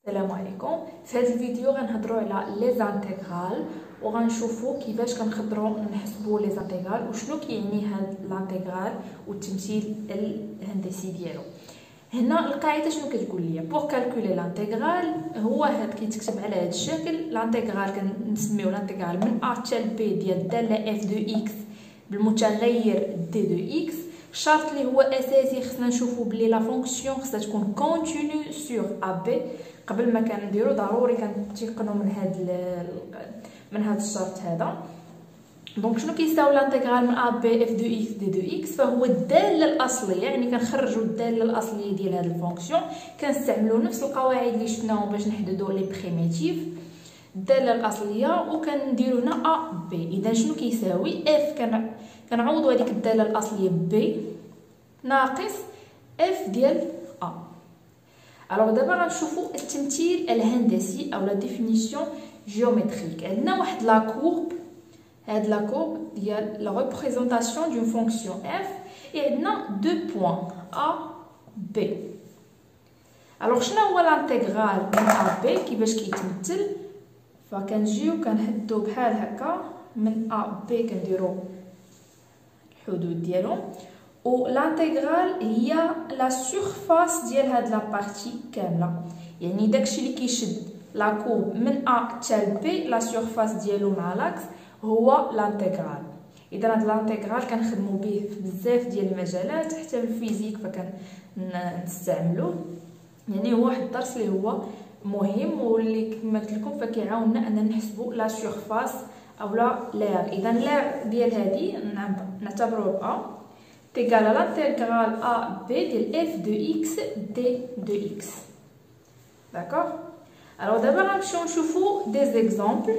السلام عليكم. في هذا الفيديو غنهضروا على لي زانتيغرال وغنشوفوا كيفاش كنقدروا نحسبوا لي زانتيغرال وشنو كيعني هاد لانتيغرال والتمثيل الهندسي ديالو. هنا القاعده شنو كتقول لي بور كالكولي لانتيغرال هو هاد كيتكتب على هاد الشكل. لانتيغرال كنسميو لانتيغرال من ا حتى ل بي ديال الداله اف دو اكس بالمتغير دي دو اكس. الشرط اللي هو اساسي خصنا نشوفوا بلي لا فونكسيون خصها تكون كونتينيو سور ا بي. قبل ما كنديرو ضروري كنتيقنوا من هذا الشرط هذا. دونك شنو كيساوي لانتيغرال من ا بي اف دو اكس دي دو اكس؟ فهو الداله الاصليه، يعني كنخرجوا الداله الاصليه ديال هذه الفونكسيون. كنستعملوا نفس القواعد اللي شفناهم باش نحددوا لي بريميتيف الداله الاصليه وكنديروا هنا ا بي. اذا شنو كيساوي اف؟ كنعوضوا هذيك الداله الاصليه بي ناقص اف ديال ا. الوغ دابا غنشوفوا التمثيل الهندسي او لا ديفينيسيون جيومتريك. عندنا واحد لا كورب، هاد لا كورب ديال لا ريبريزونطاسيون دون فونكسيون اف اي عندنا دو بوين ا بي. الوغ شنو هو لانتيغرال من ا بي؟ كيفاش كيتمثل؟ فكنجيو كنحدو بحال هكا من ا بي كنديرو الحدود ديالو، و لانتيغرال هي لا سورفاس ديال هاد لا بارتي كامله، يعني داكشي اللي كيشد لا كورب من ا حتى ل بي لا سورفاس ديالو مع لاكس هو لانتيغرال. اذا هاد لانتيغرال كنخدموا به في بزاف ديال المجالات، حتى في الفيزيك فكنستعملوه. يعني هو واحد الدرس اللي هو مهم واللي كما قلت لكم فكيعاوننا اننا نحسبوا لا سورفاس او لا لير. اذا لير ديال هذه نعتبروه ا تيغال لانتيغرال ا بي ديال اف دو اكس دي دو اكس. داكوغ. الوغ دابا غنمشيو نشوفوا دي زيكزامبل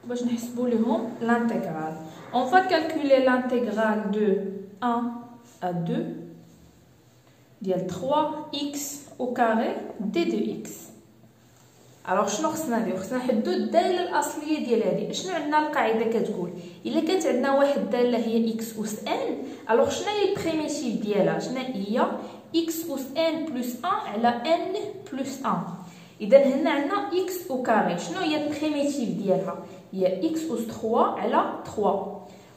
باش نحسبوا لهم l'intégral. On va calculer l'intégrale de 1 à 2 ديال 3x au carré d de x. alors شنو خصنا نديرو؟ خصنا نحددو الداله الاصليه ديال هذه. شنو عندنا القاعده كتقول الا كانت عندنا واحد الداله هي x اس n، alors شنو هي البريميتيف ديالها؟ شنو هي x اس n بلس 1 على n بلس 1. اذا هنا عندنا x او كاري. شنو هي البريميتيف ديالها؟ هي x اس 3 على 3،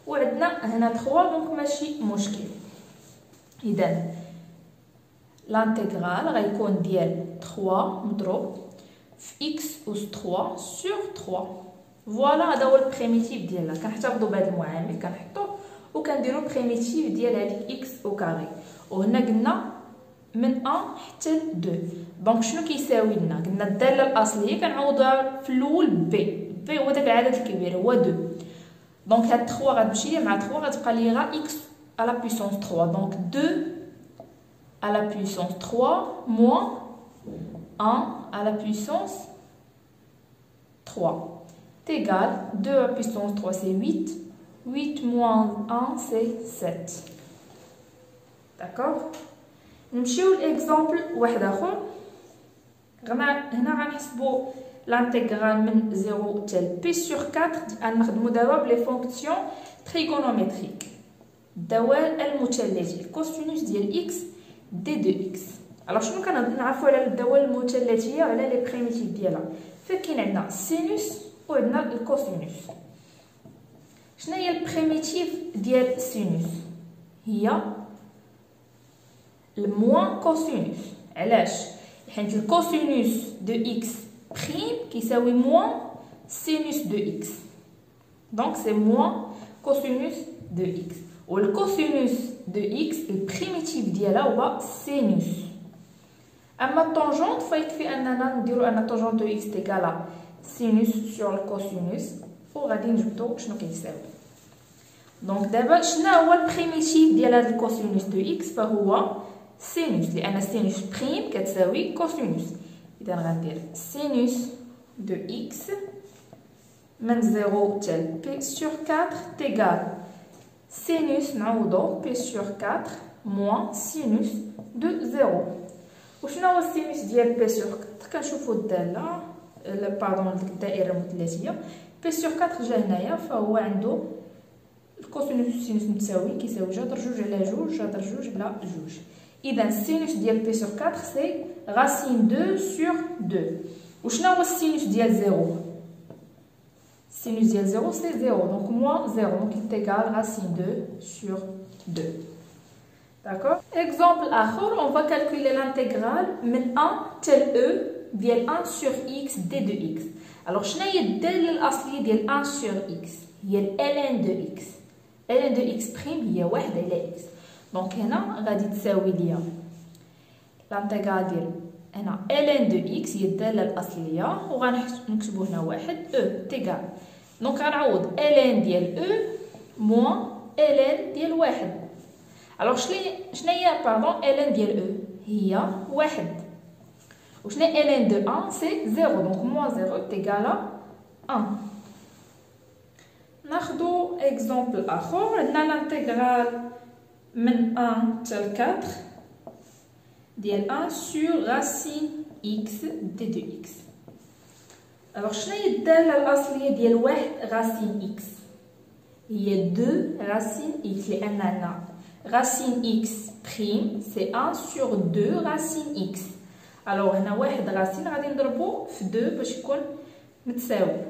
وعندنا هنا 3 دونك ماشي مشكل. اذا لانتيغرال غيكون ديال 3 مضروب في x اس 3 سور 3. فوالا هذا هو البريميتيف ديالها. كنحتفظوا بهذا المعامل كنحطوه وكنديروا بريميتيف ديال هذيك x او كاري. وهنا قلنا من 1 حتى ل 2. دونك شنو كيساوي لنا؟ قلنا الداله الاصليه كنعوضوها في الاول بي. بي هو داك العدد الكبير هو 2. دونك هاد 3 غتمشي مع 3 غتبقى لي غا x à la puissance 3. دونك 2 à la puissance 3 moins 1 à la puissance 3 égale 2 à la puissance 3 c'est 8. 8 moins 1 c'est 7. D'accord. نمشيو لإكزامبل واحد اخر. هنا غنحسبوا لانتيغرال من 0 حتى بي سور 4. غنخدموا دابا بلي فونكسيون تريغونوميتريك، الدوال المثلثي، الكوسينوس ديال اكس دي دو اكس. الوغ شنو كنعرفوا على الدوال المثلثيه وعلى لي بريميتيف ديالها؟ فكاين عندنا السينوس وعندنا الكوسينوس. شنو هي البريميتيف ديال السينوس؟ هي الموان كوسينوس. علاش؟ حيت الكوسينوس دو اكس بريم كيساوي موان سينوس دو اكس، دونك سي موان كوسينوس دو اكس. والكوسينوس دو اكس البريميتيف ديالها هو سينوس. اما الطونجونت فيكفي اننا نديرو ان طونجونت دو اكس تيكالا سينوس سور الكوسينوس وغادي نجبدو شنو كيساوي. دونك دابا شنو هو البريميتيف ديال هذا الكوسينوس دو اكس؟ فهو سينوس، لان السينوس بريم كتساوي كوسينوس. اذا غندير سينوس دو اكس من 0 حتى بي سور 4 تيغال سينوس نعوضو بي سور 4 موان سينوس دو 0. وشنو هو السينوس ديال بي سور 4؟ كنشوفوا الداله باردون الدائره المثلثيه بي سور 4 جا هنايا، فهو عنده الكوسينوس والسينوس متساويين كيساوي جذر 2 على 2 جذر 2 على 2. اذا السينوس ديال بي سور 4 سي racine 2 sur 2. وشنو هو السينوس ديال 0 السينوس ديال 0 c'est 0 donc moins 0 donc il est égal racine 2 sur 2. D'accord. Exemple آخر on va calculer l'intégrale من 1 tel e ديال 1 sur x d de x. alors شنو هي الدالة الأصلية ديال 1 sur x هي ln de x ln de x prime هي 1 على x دونك هنا غادي تساوي ليا الانتيغرال ديال هنا ln de x هي الدالة الأصلية وغنكتبو هنا 1 e تيغال دونك غنعوض ln ديال e موان ln ديال 1. alors شنو هي باردون ln ديال e هي 1 وشنو ln de 1 c'est 0 donc moins 0 est égal à 1. ناخدو exemple آخر عندنا الانتيغرال من 1 حتى 4 ديال 1 sur racine x d de x. alors شنو هي الدالة الأصلية ديال 1 racine x هي 2 racine x لأن عندنا racine x prime c'est 1 sur 2 racine x. alors هنا 1 racine غادي نضربو في 2 باش يكون متساوي.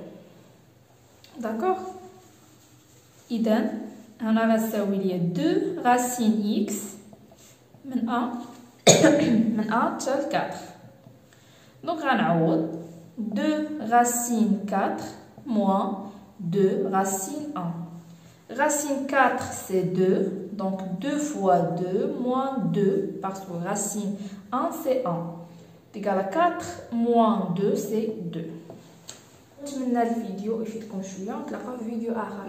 داكوغ إذا هنا غتساوي ليا 2 racine x من 1 من 1 حتى 4 دونك غنعوض 2 racine 4 moins 2 racine 1. racine 4 c'est 2 donc 2 fois 2 moins 2 parce que racine 1 c'est 1 égal à 4 moins 2 c'est 2. نتمنى الفيديو يفيدكم شويه نتلاقاو في فيديو اخر.